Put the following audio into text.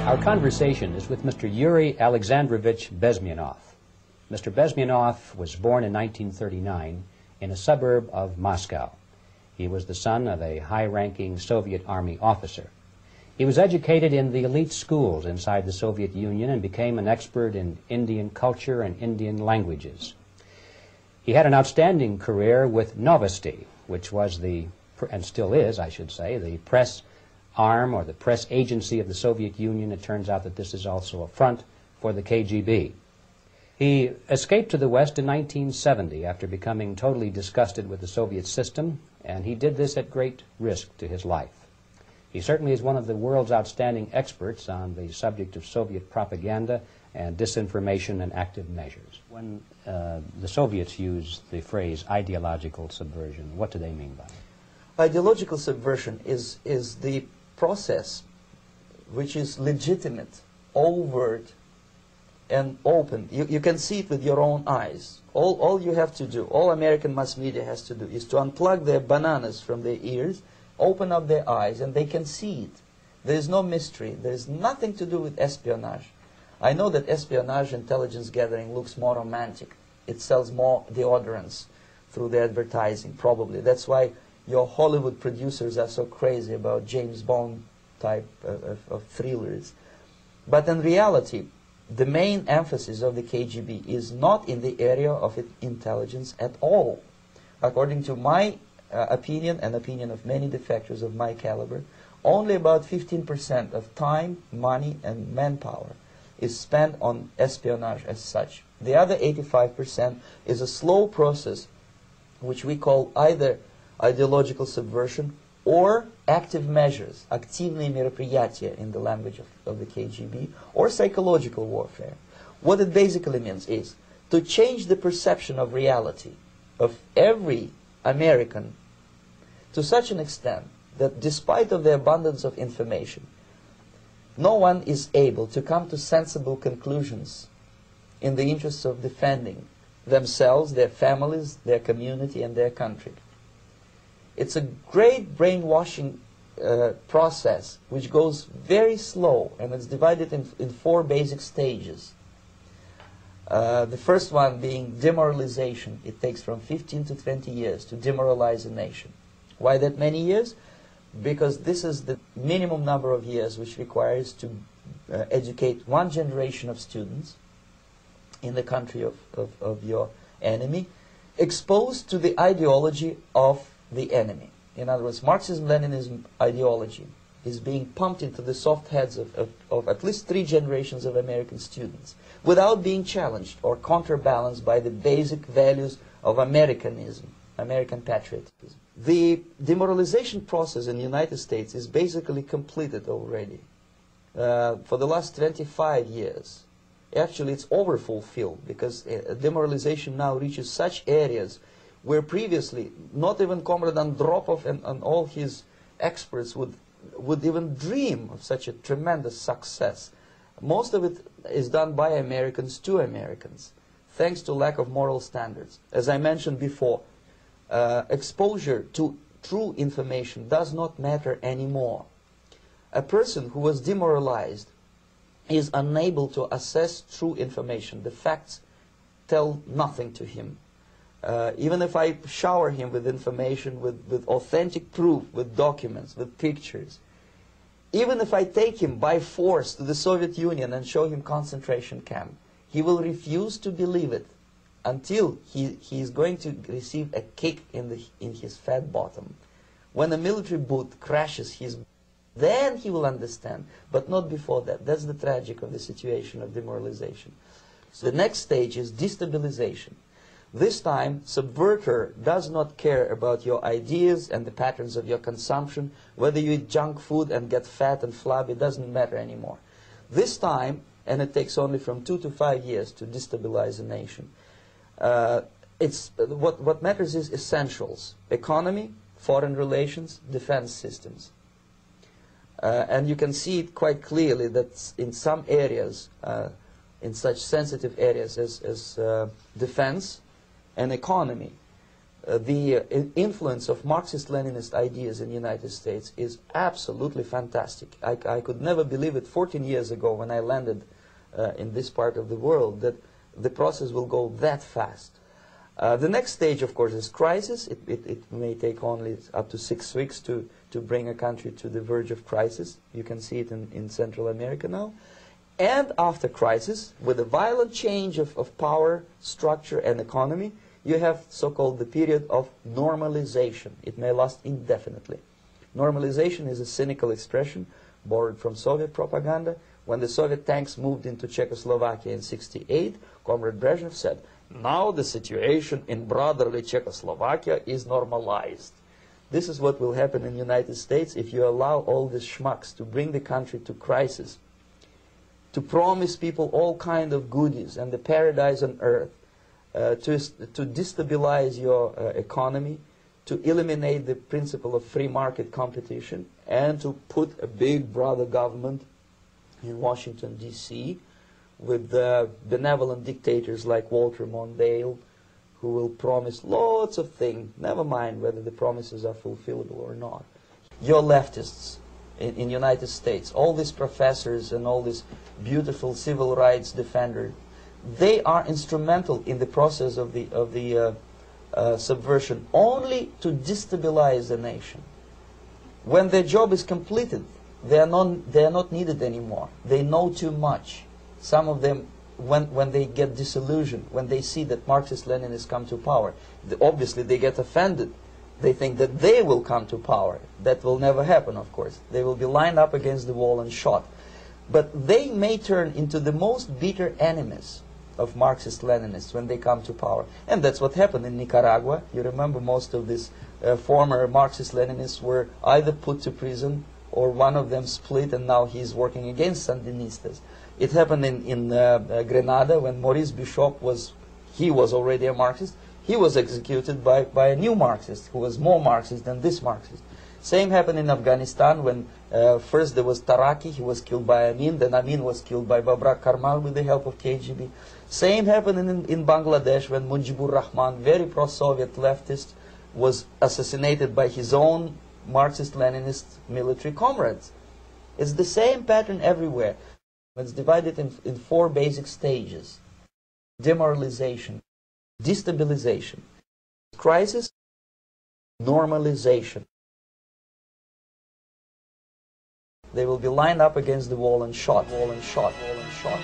Our conversation is with Mr. Yuri Alexandrovich Bezmenov. Mr. Bezmenov was born in 1939 in a suburb of Moscow. He was the son of a high-ranking Soviet Army officer. He was educated in the elite schools inside the Soviet Union and became an expert in Indian culture and Indian languages. He had an outstanding career with Novosti, which was and still is, I should say, the press arm or the press agency of the Soviet Union. It turns out that this is also a front for the KGB. He escaped to the West in 1970 after becoming totally disgusted with the Soviet system, and he did this at great risk to his life. He certainly is one of the world's outstanding experts on the subject of Soviet propaganda and disinformation and active measures. When the Soviets use the phrase ideological subversion, what do they mean by it? Ideological subversion is the process which is legitimate, overt, and open. You can see it with your own eyes. All you have to do, all American mass media has to do, is to unplug their bananas from their ears, open up their eyes, and they can see it. There is no mystery. There is nothing to do with espionage. I know that espionage intelligence gathering looks more romantic. It sells more deodorants through the advertising, probably. That's why your Hollywood producers are so crazy about James Bond type of thrillers. But in reality, the main emphasis of the KGB is not in the area of intelligence at all. According to my opinion and opinion of many defectors of my caliber, only about 15% of time, money, and manpower is spent on espionage as such. The other 85% is a slow process which we call either ideological subversion or active measures, активные мероприятия in the language of the KGB, or psychological warfare. What it basically means is to change the perception of reality of every American to such an extent that despite of the abundance of information, no one is able to come to sensible conclusions in the interests of defending themselves, their families, their community, and their country. It's a great brainwashing process which goes very slow, and it's divided in 4 basic stages. The first one being demoralization. It takes from 15 to 20 years to demoralize a nation. Why that many years? Because this is the minimum number of years which requires to educate one generation of students in the country of your enemy, exposed to the ideology of the enemy. In other words, Marxism-Leninism ideology is being pumped into the soft heads of at least 3 generations of American students without being challenged or counterbalanced by the basic values of Americanism, American patriotism. The demoralization process in the United States is basically completed already. For the last 25 years, actually it's overfulfilled, because demoralization now reaches such areas where previously not even Comrade Andropov and all his experts would even dream of such a tremendous success. Most of it is done by Americans to Americans, thanks to lack of moral standards. As I mentioned before, exposure to true information does not matter anymore. A person who was demoralized is unable to assess true information. The facts tell nothing to him. Even if I shower him with information, with authentic proof, with documents, with pictures, even if I take him by force to the Soviet Union and show him concentration camp, he will refuse to believe it until he is going to receive a kick in his fat bottom. When a military boot crashes then he will understand, but not before that. That's the tragic of the situation of demoralization. So the next stage is destabilization. This time, subverter does not care about your ideas and the patterns of your consumption. Whether you eat junk food and get fat and flabby, it doesn't matter anymore. This time, and it takes only from 2 to 5 years to destabilize a nation, what matters is essentials: economy, foreign relations, defense systems. And you can see it quite clearly that in some areas, in such sensitive areas as defense and economy, the influence of Marxist-Leninist ideas in the United States is absolutely fantastic. I could never believe it 14 years ago when I landed in this part of the world that the process will go that fast. The next stage, of course, is crisis. It may take only up to 6 weeks to bring a country to the verge of crisis. You can see it in Central America now. And after crisis, with a violent change of power, structure, and economy, you have so-called the period of normalization. It may last indefinitely. Normalization is a cynical expression borrowed from Soviet propaganda. When the Soviet tanks moved into Czechoslovakia in '68, Comrade Brezhnev said, "Now the situation in brotherly Czechoslovakia is normalized." This is what will happen in the United States if you allow all these schmucks to bring the country to crisis, to promise people all kind of goodies and the paradise on earth, to destabilize your economy, to eliminate the principle of free market competition, and to put a big brother government in Washington, D.C., with benevolent dictators like Walter Mondale, who will promise lots of things, never mind whether the promises are fulfillable or not. Your leftists in the United States, all these professors and all these beautiful civil rights defenders, they are instrumental in the process of the subversion only to destabilize the nation. When their job is completed, they are not needed anymore. They know too much. Some of them, when they get disillusioned, when they see that Marxist-Leninists come to power, obviously they get offended. They think that they will come to power. That will never happen, of course. They will be lined up against the wall and shot. But they may turn into the most bitter enemies of Marxist-Leninists when they come to power. And that's what happened in Nicaragua. You remember most of these former Marxist-Leninists were either put to prison or one of them split, and now he's working against Sandinistas. It happened in Grenada when Maurice Bishop was already a Marxist. He was executed by a new Marxist who was more Marxist than this Marxist. Same happened in Afghanistan when first there was Taraki, he was killed by Amin, then Amin was killed by Babrak Karmal with the help of KGB. Same happened in Bangladesh when Mujibur Rahman, very pro-Soviet leftist, was assassinated by his own Marxist-Leninist military comrades. It's the same pattern everywhere. It's divided in 4 basic stages: demoralization, destabilization, crisis, normalization. They will be lined up against the wall and shot, wall and shot, wall and shot.